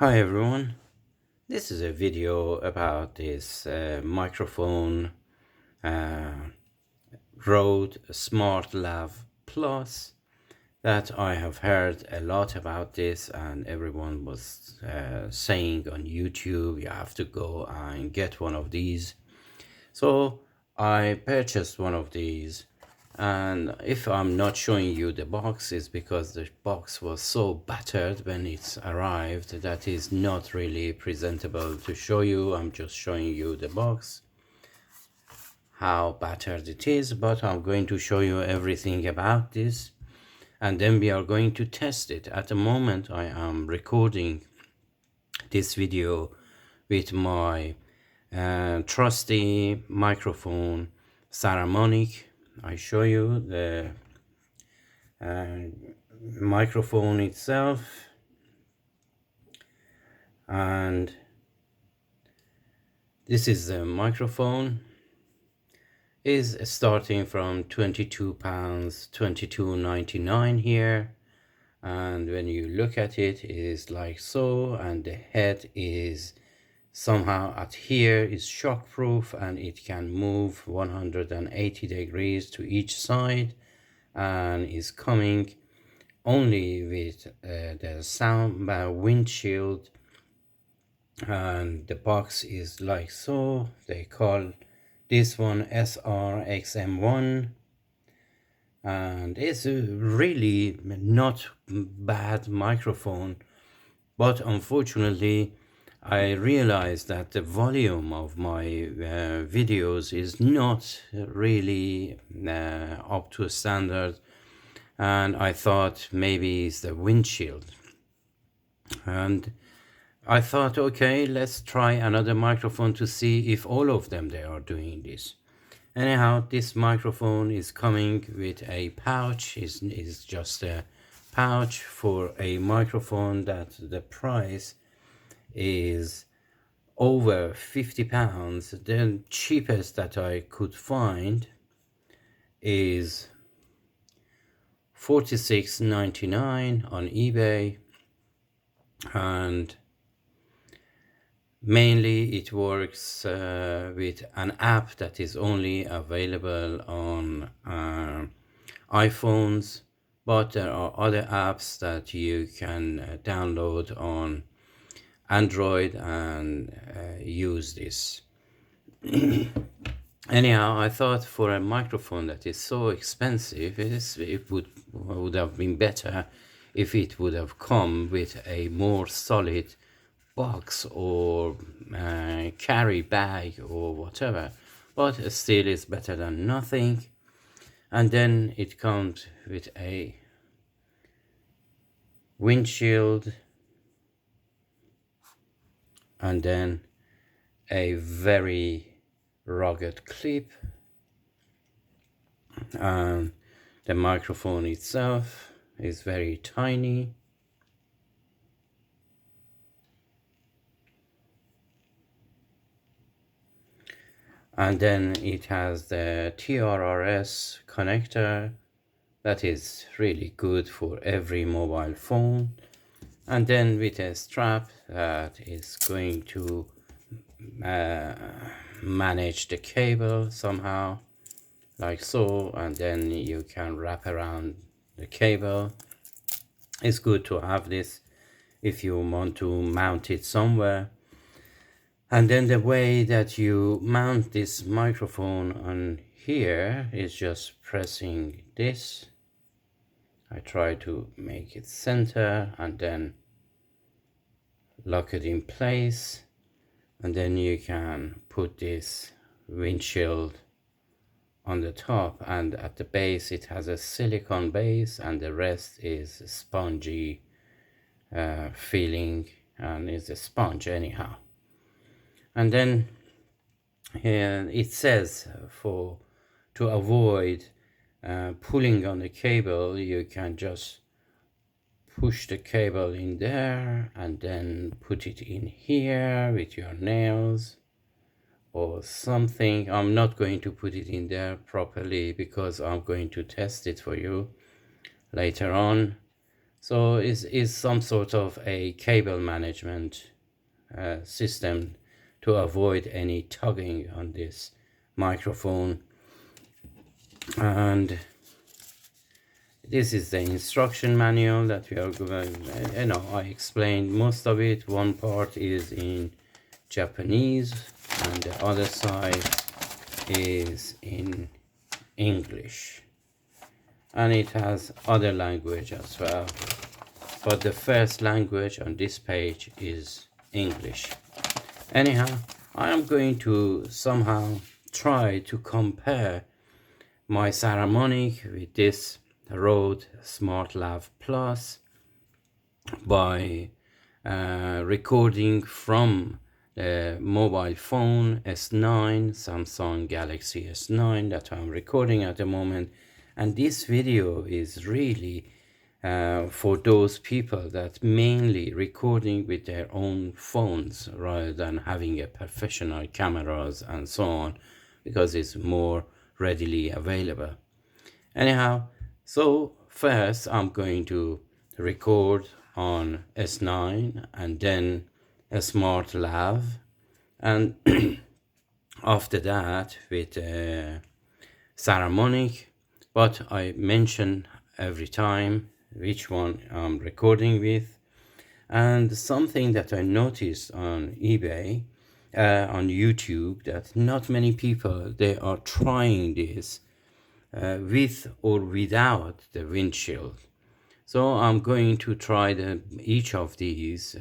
Hi everyone, this is a video about this microphone uh, Rode smartlav Plus that I have heard a lot about this, and everyone was saying on YouTube you have to go and get one of these. So I purchased one of these, and if I'm not showing you the box, it's because the box was so battered when it arrived that is not really presentable to show you. I'm just showing you the box, how battered it is, but I'm going to show you everything about this, and then we are going to test it. At the moment I am recording this video with my trusty microphone Saramonic. I show you the microphone itself, and this is the microphone. Is starting from £22, 22.99 here, and when you look at it, it is like so, and the head is somehow at here is shockproof, and it can move 180 degrees to each side, and is coming only with the sound windshield, and the box is like so. They call this one SRXM1, and it's a really not bad microphone, but unfortunately I realized that the volume of my videos is not really up to standard, and I thought maybe it's the windshield, and I thought, okay, let's try another microphone to see if all of them they are doing this. Anyhow, this microphone is coming with a pouch. Is just a pouch for a microphone that the price is over £50. The cheapest that I could find is $46.99 on eBay, and mainly it works with an app that is only available on iPhones, but there are other apps that you can download on Android and use this. Anyhow, I thought for a microphone that is so expensive, it would have been better if it would have come with a more solid box or carry bag or whatever, but still it's better than nothing. And then it comes with a windshield, and then a very rugged clip, and the microphone itself is very tiny, and then it has the TRRS connector that is really good for every mobile phone, and then with a strap that is going to manage the cable somehow like so, and then you can wrap around the cable. It's good to have this if you want to mount it somewhere. And then the way that you mount this microphone on here is just pressing this. I try to make it center and then lock it in place, and then you can put this windshield on the top, and at the base it has a silicone base, and the rest is spongy feeling, and it's a sponge anyhow. And then here it says to avoid pulling on the cable, you can just push the cable in there and then put it in here with your nails or something. I'm not going to put it in there properly because I'm going to test it for you later on. So is some sort of a cable management system to avoid any tugging on this microphone. And this is the instruction manual that we are going, I explained most of it. One part is in Japanese and the other side is in English, and it has other language as well, but the first language on this page is English. Anyhow, I am going to somehow try to compare my Saramonic with this Rode SmartLav Plus by recording from the mobile phone S9, Samsung Galaxy S9 that I'm recording at the moment. And this video is really for those people that mainly recording with their own phones rather than having a professional cameras and so on, because it's more readily available. Anyhow, so first I'm going to record on S9 and then a smartlav, and after that with Saramonic, but I mention every time which one I'm recording with. And something that I noticed on eBay, on YouTube, that not many people, they are trying this with or without the windshield. So I'm going to try each of these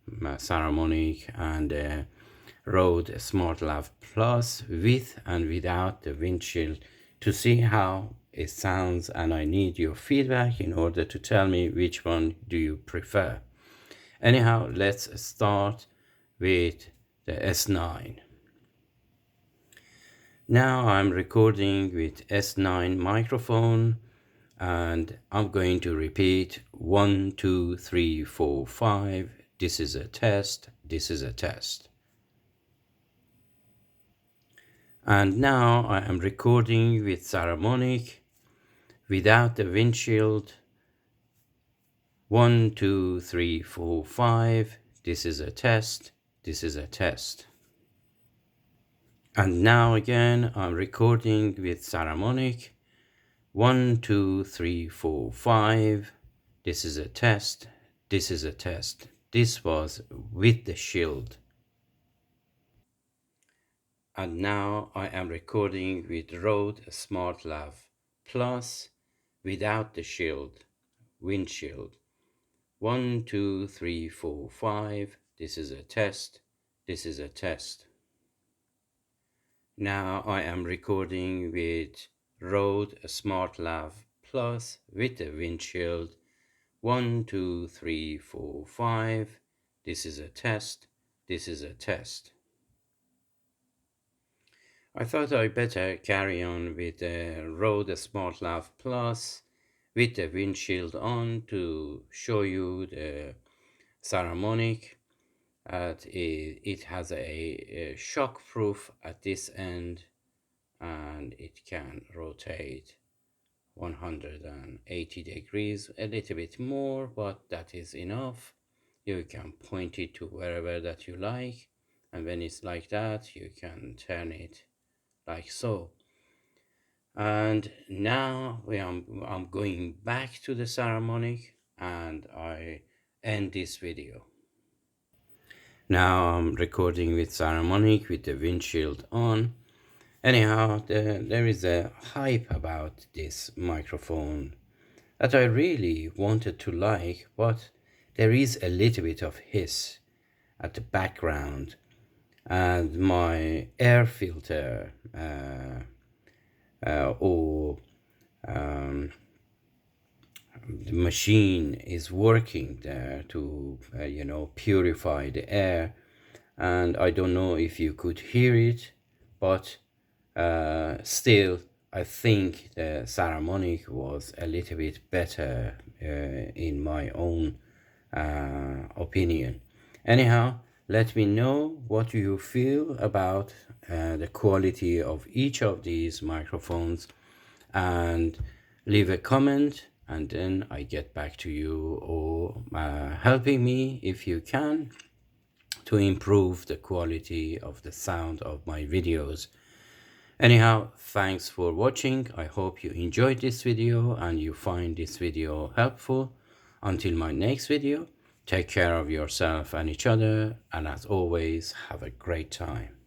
Saramonic and Rode SmartLav Plus with and without the windshield to see how it sounds, and I need your feedback in order to tell me which one do you prefer. Anyhow, let's start with the S9. Now I'm recording with S9 microphone, and I'm going to repeat 1, 2, 3, 4, 5. This is a test. This is a test. And now I am recording with Saramonic without the windshield. 1, 2, 3, 4, 5. This is a test. This is a test. And now again I'm recording with Saramonic. 1, 2, 3, 4, 5. This is a test. This is a test. This was with the shield. And now I am recording with Rode SmartLav Plus without the shield, windshield. 1, 2, 3, 4, 5. This is a test. This is a test. Now I am recording with Rode SmartLav Plus with the windshield. 1, 2, 3, 4, 5. This is a test. This is a test. I thought I better carry on with the Rode SmartLav Plus with the windshield on to show you the Saramonic. It has a shock proof at this end, and it can rotate 180 degrees, a little bit more, but that is enough. You can point it to wherever that you like, and when it's like that you can turn it like so. And now I'm going back to the Saramonic, and I end this video. Now I'm recording with Saramonic with the windshield on. Anyhow, there is a hype about this microphone that I really wanted to like, but there is a little bit of hiss at the background, and my air filter or the machine is working there to purify the air, and I don't know if you could hear it, but still I think the Saramonic was a little bit better in my own opinion. Anyhow, let me know what you feel about the quality of each of these microphones, and leave a comment and then I get back to you, or helping me if you can to improve the quality of the sound of my videos. Anyhow, thanks for watching. I hope you enjoyed this video and you find this video helpful. Until my next video, take care of yourself and each other, and as always, have a great time.